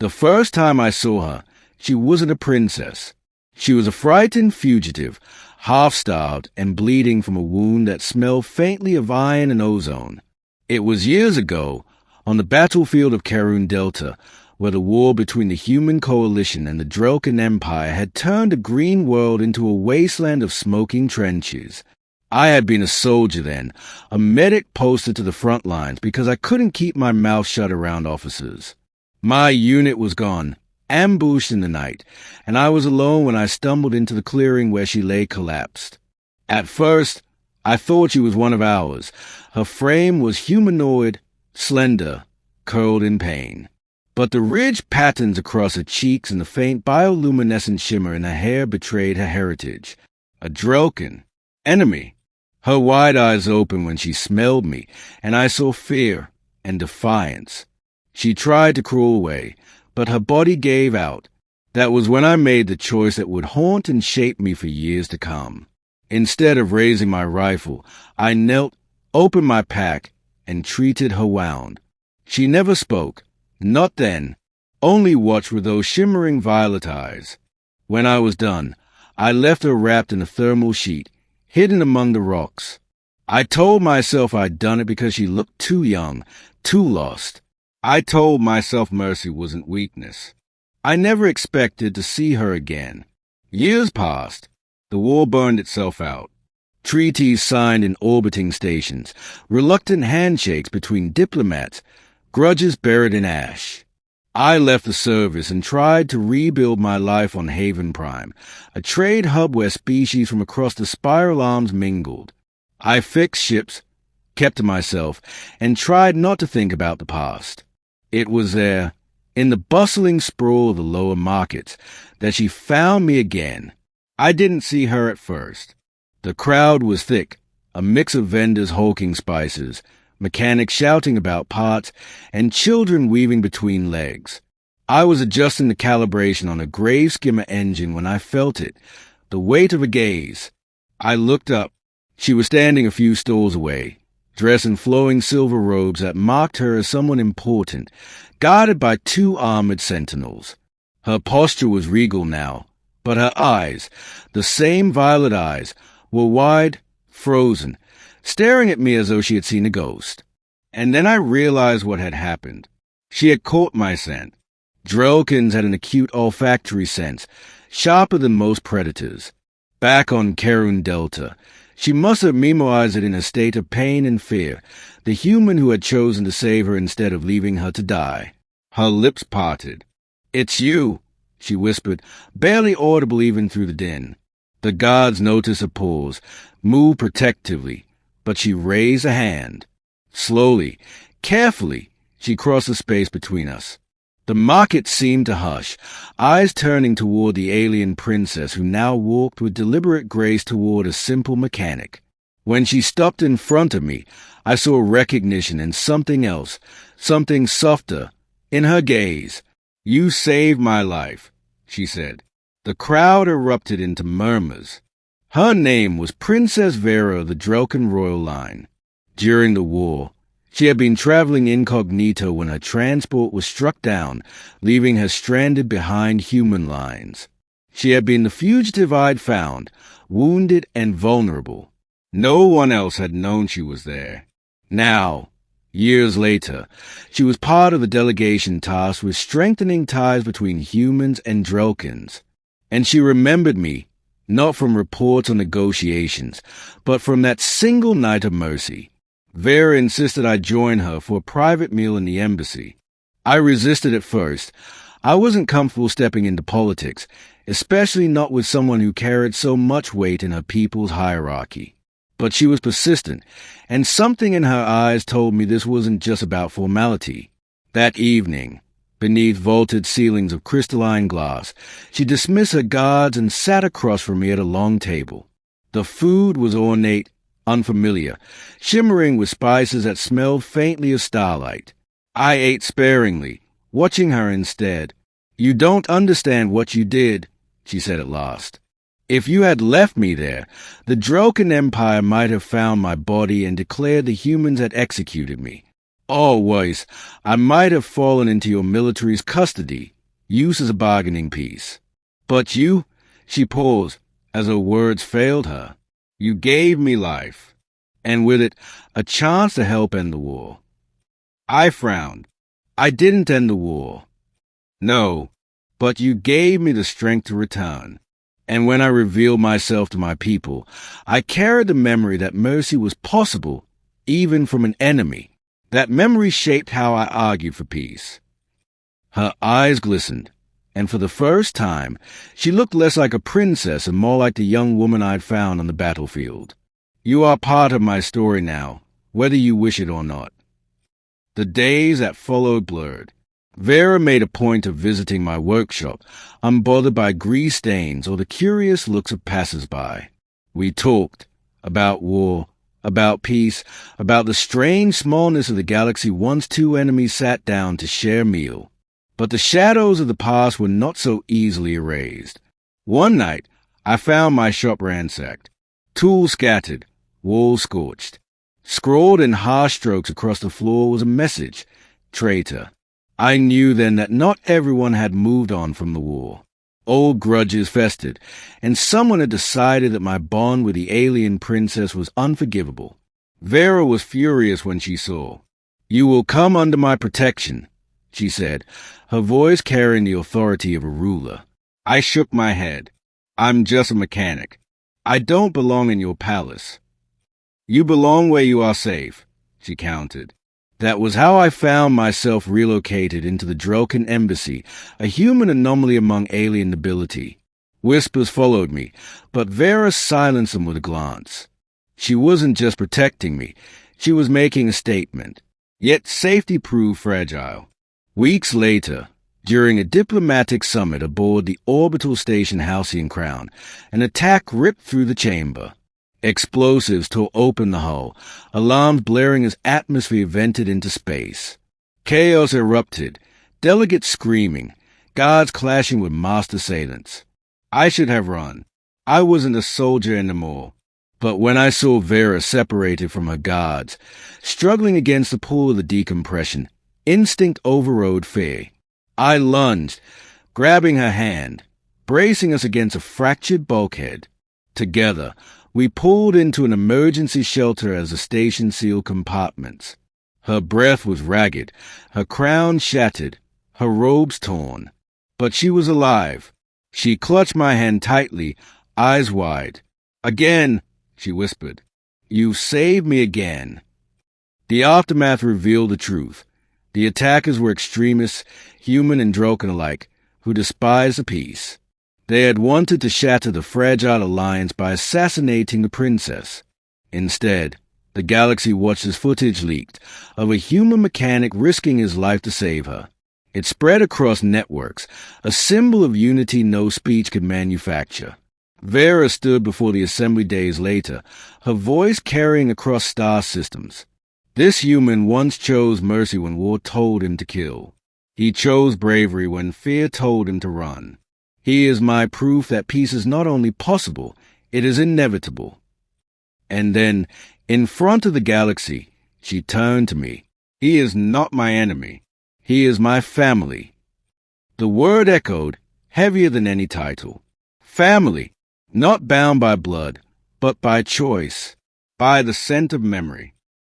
The first time I saw her, she wasn't a princess. She was a frightened fugitive, half-starved and bleeding from a wound that smelled faintly of iron and ozone. It was years ago, on the battlefield of Karun Delta, where the war between the human coalition and the Drelkin Empire had turned a green world into a wasteland of smoking trenches. I had been a soldier then, a medic posted to the front lines because I couldn't keep my mouth shut around officers. My unit was gone, ambushed in the night, and I was alone when I stumbled into the clearing where she lay collapsed. At first, I thought she was one of ours. Her frame was humanoid, slender, curled in pain. But the ridged patterns across her cheeks and the faint bioluminescent shimmer in her hair betrayed her heritage. A Drelkin. Enemy. Her wide eyes opened when she smelled me, and I saw fear and defiance. She tried to crawl away, but her body gave out. That was when I made the choice that would haunt and shape me for years to come. Instead of raising my rifle, I knelt, opened my pack, and treated her wound. She never spoke, not then, only watched with those shimmering violet eyes. When I was done, I left her wrapped in a thermal sheet, hidden among the rocks. I told myself I'd done it because she looked too young, too lost. I told myself mercy wasn't weakness. I never expected to see her again. Years passed. The war burned itself out. Treaties signed in orbiting stations, reluctant handshakes between diplomats, grudges buried in ash. I left the service and tried to rebuild my life on Haven Prime, a trade hub where species from across the spiral arms mingled. I fixed ships, kept to myself, and tried not to think about the past. It was there, in the bustling sprawl of the lower markets, that she found me again. I didn't see her at first. The crowd was thick, a mix of vendors hawking spices, mechanics shouting about parts, and children weaving between legs. I was adjusting the calibration on a grave skimmer engine when I felt it, the weight of a gaze. I looked up. She was standing a few stalls away, dressed in flowing silver robes that marked her as someone important, guarded by 2 armored sentinels. Her posture was regal now, but her eyes, the same violet eyes, were wide, frozen, staring at me as though she had seen a ghost. And then I realized what had happened. She had caught my scent. Drelkins had an acute olfactory sense, sharper than most predators. Back on Karun Delta, she must have memoized it in a state of pain and fear, the human who had chosen to save her instead of leaving her to die. Her lips parted. "It's you," she whispered, barely audible even through the din. The guards noticed a pause, moved protectively, but she raised a hand. Slowly, carefully, she crossed the space between us. The market seemed to hush, eyes turning toward the alien princess who now walked with deliberate grace toward a simple mechanic. When she stopped in front of me, I saw recognition and something else, something softer, in her gaze. "You saved my life," she said. The crowd erupted into murmurs. Her name was Princess Vera of the Drelkin royal line. During the war, she had been traveling incognito when her transport was struck down, leaving her stranded behind human lines. She had been the fugitive I'd found, wounded and vulnerable. No one else had known she was there. Now, years later, she was part of the delegation tasked with strengthening ties between humans and Drelkins. And she remembered me, not from reports or negotiations, but from that single night of mercy. Vera insisted I join her for a private meal in the embassy. I resisted at first. I wasn't comfortable stepping into politics, especially not with someone who carried so much weight in her people's hierarchy. But she was persistent, and something in her eyes told me this wasn't just about formality. That evening, beneath vaulted ceilings of crystalline glass, she dismissed her guards and sat across from me at a long table. The food was ornate, unfamiliar, shimmering with spices that smelled faintly of starlight. I ate sparingly, watching her instead. "You don't understand what you did," she said at last. "If you had left me there, the Drelkin Empire might have found my body and declared the humans had executed me. Always, I might have fallen into your military's custody, used as a bargaining piece. But you, she paused, as her words failed her. You gave me life, and with it, a chance to help end the war. I frowned. I didn't end the war. No, but you gave me the strength to return. And when I revealed myself to my people, I carried the memory that mercy was possible, even from an enemy. That memory shaped how I argued for peace. Her eyes glistened, and for the first time, she looked less like a princess and more like the young woman I'd found on the battlefield. You are part of my story now, whether you wish it or not. The days that followed blurred. Vera made a point of visiting my workshop, unbothered by grease stains or the curious looks of passers-by. We talked about war, about peace, about the strange smallness of the galaxy once two enemies sat down to share a meal. But the shadows of the past were not so easily erased. One night, I found my shop ransacked, tools scattered, walls scorched. Scrawled in harsh strokes across the floor was a message, traitor. I knew then that not everyone had moved on from the war. Old grudges festered, and someone had decided that my bond with the alien princess was unforgivable. Vera was furious when she saw. You will come under my protection, she said, her voice carrying the authority of a ruler. I shook my head. I'm just a mechanic. I don't belong in your palace. You belong where you are safe, she countered. That was how I found myself relocated into the Drelkin embassy, a human anomaly among alien nobility. Whispers followed me, but Vera silenced them with a glance. She wasn't just protecting me, she was making a statement. Yet safety proved fragile. Weeks later, during a diplomatic summit aboard the orbital station Halcyon Crown, an attack ripped through the chamber. Explosives tore open the hull, alarms blaring as atmosphere vented into space. Chaos erupted, delegates screaming, guards clashing with master assailants. I should have run. I wasn't a soldier anymore. But when I saw Vera separated from her guards, struggling against the pull of the decompression, instinct overrode fear. I lunged, grabbing her hand, bracing us against a fractured bulkhead. Together, we pulled into an emergency shelter as the station sealed compartments. Her breath was ragged, her crown shattered, her robes torn. But she was alive. She clutched my hand tightly, eyes wide. Again, she whispered. You saved me again. The aftermath revealed the truth. The attackers were extremists, human and Drelkin alike, who despised the peace. They had wanted to shatter the fragile alliance by assassinating the princess. Instead, the galaxy watched as footage leaked of a human mechanic risking his life to save her. It spread across networks, a symbol of unity no speech could manufacture. Vera stood before the assembly days later, her voice carrying across star systems. This human once chose mercy when war told him to kill. He chose bravery when fear told him to run. He is my proof that peace is not only possible, it is inevitable. And then, in front of the galaxy, she turned to me. He is not my enemy. He is my family. The word echoed, heavier than any title. Family, not bound by blood, but by choice, by the scent of memory.